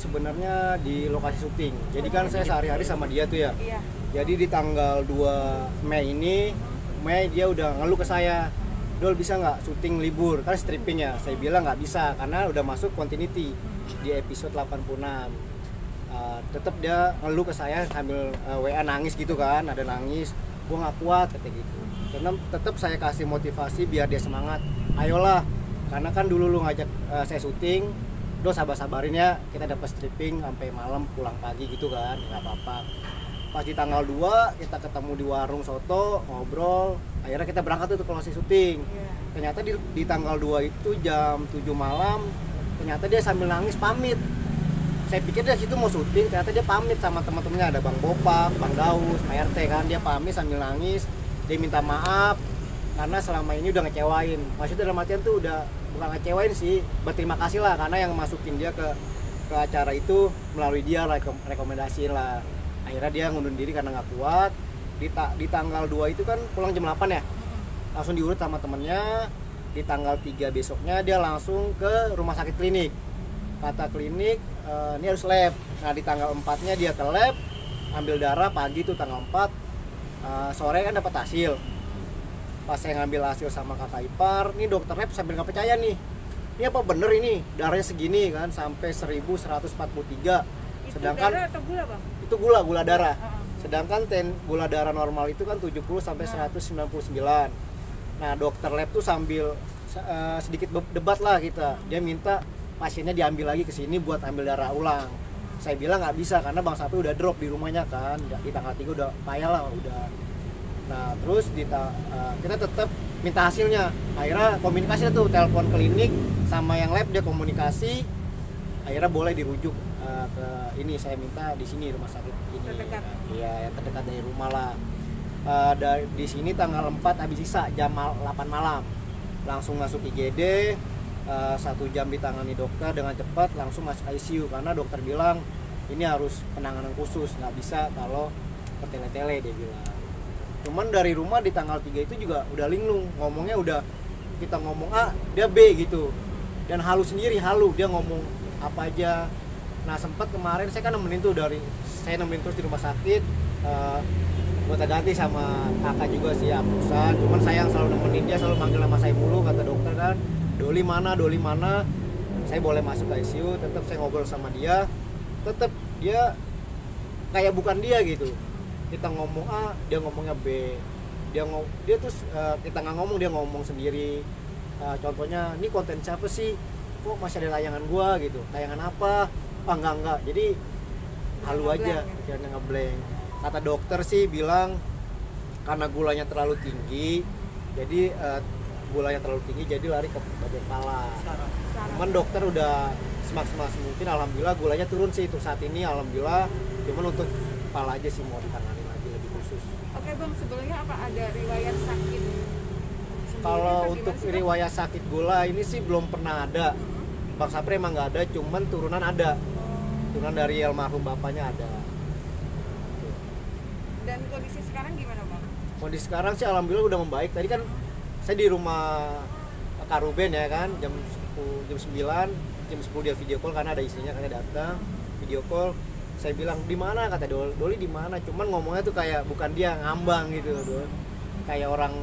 sebenarnya di lokasi syuting. Jadi kan saya sehari-hari sama dia tuh ya. Iya. Jadi di tanggal 2 Mei ini, dia udah ngeluh ke saya, Dol bisa nggak syuting libur, kan stripping ya. Saya bilang nggak bisa karena udah masuk continuity di episode 86. Tetap dia ngeluh ke saya sambil WA nangis gitu kan, ada nangis, gua nggak kuat kata gitu. Karena tetap saya kasih motivasi biar dia semangat, ayolah, karena kan dulu lu ngajak saya syuting, Dol sabar-sabarin ya, kita dapat stripping sampai malam pulang pagi gitu kan, nggak apa-apa. Pas di tanggal 2 kita ketemu di warung soto, ngobrol, akhirnya kita berangkat tuh ke lokasi syuting. Ternyata di tanggal 2 itu jam 7 malam, ternyata dia sambil nangis pamit. Saya pikir dia situ mau syuting, ternyata dia pamit sama teman-temannya, ada Bang Bopak, Bang Daus, Pak RT kan, dia pamit sambil nangis, dia minta maaf karena selama ini udah ngecewain. Maksudnya dalam artian tuh udah bukan ngecewain sih, berterima kasih lah karena yang masukin dia ke acara itu melalui dia lah, rekomendasi lah. Akhirnya dia ngundur diri karena nggak kuat. Di tanggal 2 itu kan pulang jam 8 ya, langsung diurut sama temennya. Di tanggal 3 besoknya dia langsung ke rumah sakit klinik, kata klinik ini harus lab. Nah di tanggal 4 nya dia ke lab, ambil darah pagi tuh tanggal 4, sore kan dapat hasil. Pas saya ngambil hasil sama kakak ipar, nih dokter lab sambil nggak percaya nih, ini apa bener ini darahnya segini kan, sampai 1143. Sedangkan darah atau gula bang? Itu gula darah. Sedangkan gula darah normal itu kan 70 sampai 199. Nah dokter lab tuh sambil sedikit debat lah kita, dia minta pasiennya diambil lagi ke sini buat ambil darah ulang. Saya bilang nggak bisa karena Bang Sapi udah drop di rumahnya kan, di tanggal 3 udah payah lah udah. Nah terus kita tetap minta hasilnya. Akhirnya komunikasi tuh, telepon klinik sama yang lab, dia komunikasi. Akhirnya boleh dirujuk ke ini, saya minta di sini rumah sakit ini. Terdekat. Iya, yang terdekat dari rumah lah. Di sini tanggal 4 habis sisa jam 8 malam. Langsung masuk IGD, 1 jam ditangani dokter dengan cepat, langsung masuk ICU karena dokter bilang ini harus penanganan khusus, nggak bisa kalau bertele-tele, dia bilang. Cuman dari rumah di tanggal 3 itu juga udah linglung, ngomongnya udah kita ngomong A, dia B gitu. Dan halu sendiri, dia ngomong apa aja. Nah sempat kemarin saya kan nemenin terus di rumah sakit, gonta ganti sama kakak juga sih Apusan. Cuman saya yang selalu nemenin dia, selalu manggil nama saya mulu, kata dokter kan, Doli mana. Saya boleh masuk ke ICU, tetap saya ngobrol sama dia, tetap dia kayak bukan dia gitu. Kita ngomong A, dia ngomongnya B. Dia terus kita nggak ngomong, dia ngomong sendiri. Contohnya, ini konten siapa sih? Kok masih ada tayangan gua gitu? Tayangan apa? Enggak. Jadi halu aja, pikirannya ngeblank. Kata dokter sih bilang karena gulanya terlalu tinggi, jadi jadi lari ke bagian kepala. Cuman dokter udah semaksimal mungkin, alhamdulillah gulanya turun sih untuk saat ini, alhamdulillah. Cuman untuk kepala aja sih mau ditangani lagi lebih khusus. Oke bang, sebelumnya apa ada riwayat sakit? Kalau untuk riwayat sakit gula ini sih belum pernah ada. Bang Sapri emang nggak ada, cuman turunan ada. Turunan dari almarhum bapaknya ada. Dan kondisi sekarang gimana bang? Kondisi sekarang sih alhamdulillah udah membaik. Tadi kan saya di rumah Kak Ruben ya kan, jam 10 dia video call karena ada istrinya, kan datang video call. Saya bilang di mana, kata Doli di mana, cuman ngomongnya tuh kayak bukan dia, ngambang gitu Dol. Kayak orang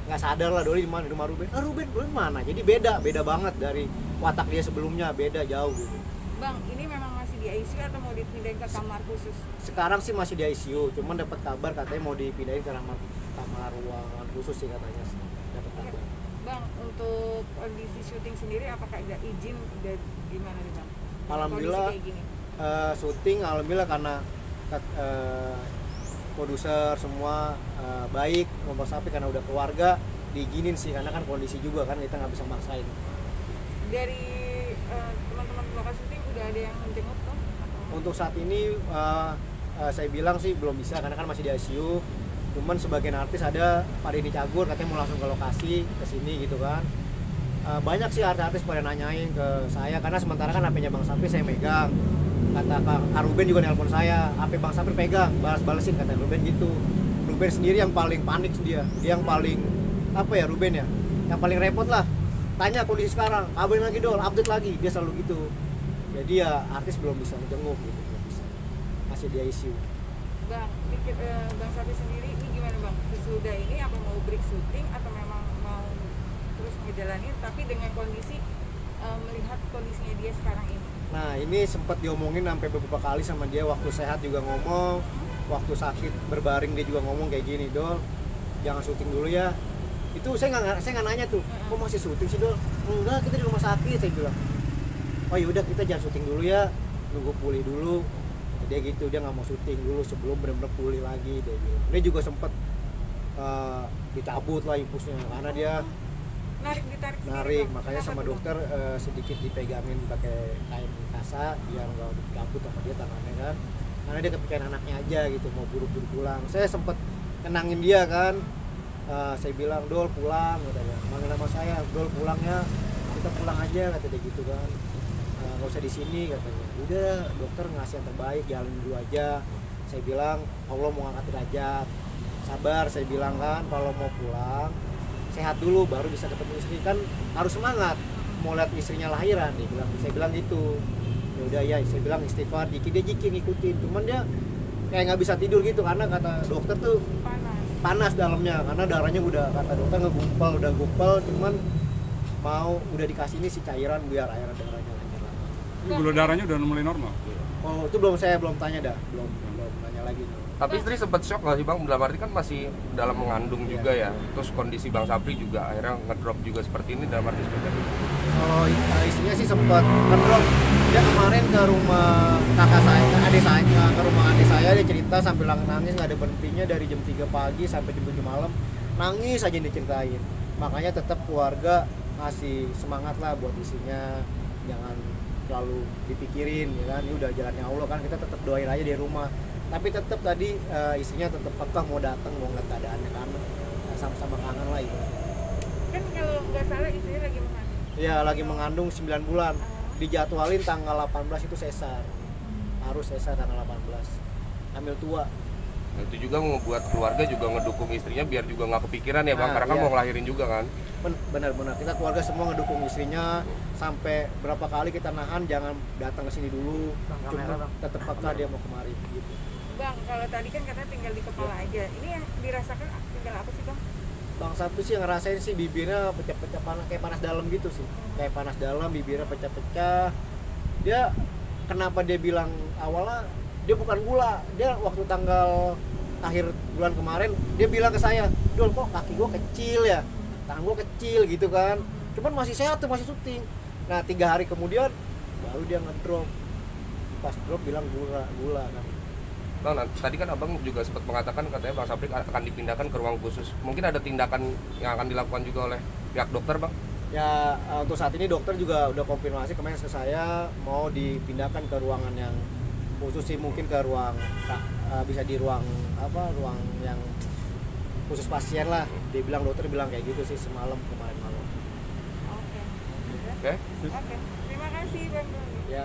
nggak sadar lah, Doli di mana, di rumah Ruben. Ruben mana? Jadi beda banget dari watak dia sebelumnya, beda jauh gitu. Bang, ini memang masih di ICU atau mau dipindahin ke kamar khusus? Sekarang sih masih di ICU, cuman dapat kabar katanya mau dipindahin ke kamar ruangan khusus sih katanya. Dapat kabar. Bang, untuk kondisi syuting sendiri apakah ada izin dari gimana nih bang? Alhamdulillah syuting alhamdulillah karena produser semua baik, Mbak Sapi karena udah keluarga diizinin sih, karena kan kondisi juga kan kita nggak bisa maksain. Dari teman-teman lokasi syuting udah ada yang menjenguk tuh? Untuk saat ini saya bilang sih belum bisa karena kan masih di ICU. Cuman sebagian artis ada Pak Denny Cagur katanya mau langsung ke lokasi ke sini gitu kan. Banyak sih artis pada nanyain ke saya karena sementara kan HP-nya Bang Sapi saya megang. Kata Kak Ruben juga nelpon saya, HP Bang Sapi pegang, balas-balasin kata Ruben gitu. Ruben sendiri yang paling panik dia yang paling apa ya Ruben ya, yang paling repot lah. Tanya kondisi sekarang, kabarin lagi Dol, update lagi, dia selalu gitu. Jadi ya artis belum bisa menjenguk gitu, belum bisa masih di ICU. Bang, Bang Sapri sendiri ini gimana Bang? Sesudah ini apa mau break syuting atau memang mau terus ngejalanin tapi dengan kondisi melihat kondisinya dia sekarang ini? Nah ini sempat diomongin sampai beberapa kali sama dia, waktu sehat juga ngomong, waktu sakit berbaring dia juga ngomong kayak gini, Dol jangan syuting dulu ya. Itu saya nggak nanya tuh, kok masih syuting sih Dol? Enggak, kita di rumah sakit, saya bilang. Oh yaudah kita jangan syuting dulu ya, nunggu pulih dulu. Dia gitu, dia nggak mau syuting dulu sebelum benar-benar pulih lagi, dia bilang. Dia juga sempat dicabut lah impulsnya karena dia ditarik narik, sendiri, makanya sama dokter sedikit dipegangin pakai kain kasa biar nggak dicabut sama dia tangannya kan, karena dia kepikiran anaknya aja gitu, mau buru-buru pulang. Saya sempet tenangin dia kan, saya bilang Dol pulang, katanya manggil nama saya, Dol pulang ya, kita pulang aja, kata dia gitu kan, nggak usah di sini katanya. Udah dokter ngasih yang terbaik, jalan dulu aja. Saya bilang Allah mau ngangkat derajat, sabar, saya bilang kan, kalau mau pulang sehat dulu baru bisa ketemu istri, kan harus semangat mau lihat istrinya lahiran, dia bilang. Saya bilang gitu. Ya udah ya, saya bilang istighfar dikit, dia jikir ngikutin, cuman dia kayak nggak bisa tidur gitu karena kata dokter tuh panas dalamnya, karena darahnya udah, kata dokter ngegumpal, udah gumpal, cuman mau udah dikasih ini si cairan biar air darahnya lancar lagi. Ini gula darahnya udah mulai normal. Oh itu saya belum tanya dah, belum tanya lagi. Tapi istri sempat shock nggak sih Bang? Dalam arti kan masih dalam mengandung juga ya. Terus kondisi Bang Sapri juga akhirnya ngedrop juga seperti ini, dalam arti seperti itu. Kalau istrinya sih sempat ngedrop. Dia kemarin ke rumah kakak saya, adik saya, ke rumah adik saya, dia cerita sambil nangis nggak ada berhentinya dari jam 3 pagi sampai jam 7 malam. Nangis aja diceritain. Makanya tetap keluarga ngasih semangat lah buat istrinya, jangan terlalu dipikirin ya kan, ini udah jalannya Allah kan, kita tetap doain aja di rumah. Tapi tetap tadi istrinya tetap pekah mau datang, mau ngeliat keadaannya, kangen, sama-sama kangen lah itu. Kan kalau nggak salah istrinya lagi mengandung. Iya lagi mengandung 9 bulan. Dijadwalin tanggal 18 itu sesar. Harus sesar tanggal 18. Hamil tua. Nah, itu juga membuat keluarga juga ngedukung istrinya biar juga nggak kepikiran ya Bang, karena kan iya. mau ngelahirin juga kan. Benar-benar kita keluarga semua ngedukung istrinya, sampai berapa kali kita nahan jangan datang ke sini dulu. Cuma tetap peka dia mau kemari gitu. Bang, kalau tadi kan katanya tinggal di kepala aja. Ini yang dirasakan tinggal apa sih Bang? Bang Sabtu sih yang ngerasain sih bibirnya pecah-pecah, kayak panas dalam gitu sih. Kayak panas dalam, bibirnya pecah-pecah. Dia kenapa dia bilang awalnya dia bukan gula. Dia waktu tanggal akhir bulan kemarin dia bilang ke saya, Dol kok kaki gua kecil ya, tangan gua kecil gitu kan. Cuman masih sehat tuh, masih syuting. Nah 3 hari kemudian baru dia ngedrop. Pas drop bilang gula kan. Bang, tadi kan Abang juga sempat mengatakan katanya Bang Sapri akan dipindahkan ke ruang khusus. Mungkin ada tindakan yang akan dilakukan juga oleh pihak dokter, Bang? Ya untuk saat ini dokter juga udah konfirmasi kemarin ke saya mau dipindahkan ke ruangan yang khusus sih, mungkin ke ruang bisa di ruang yang khusus pasien lah. Dia bilang, dokter bilang kayak gitu sih kemarin malam. Oke. Oke. Oke. Terima kasih Bang. Ya.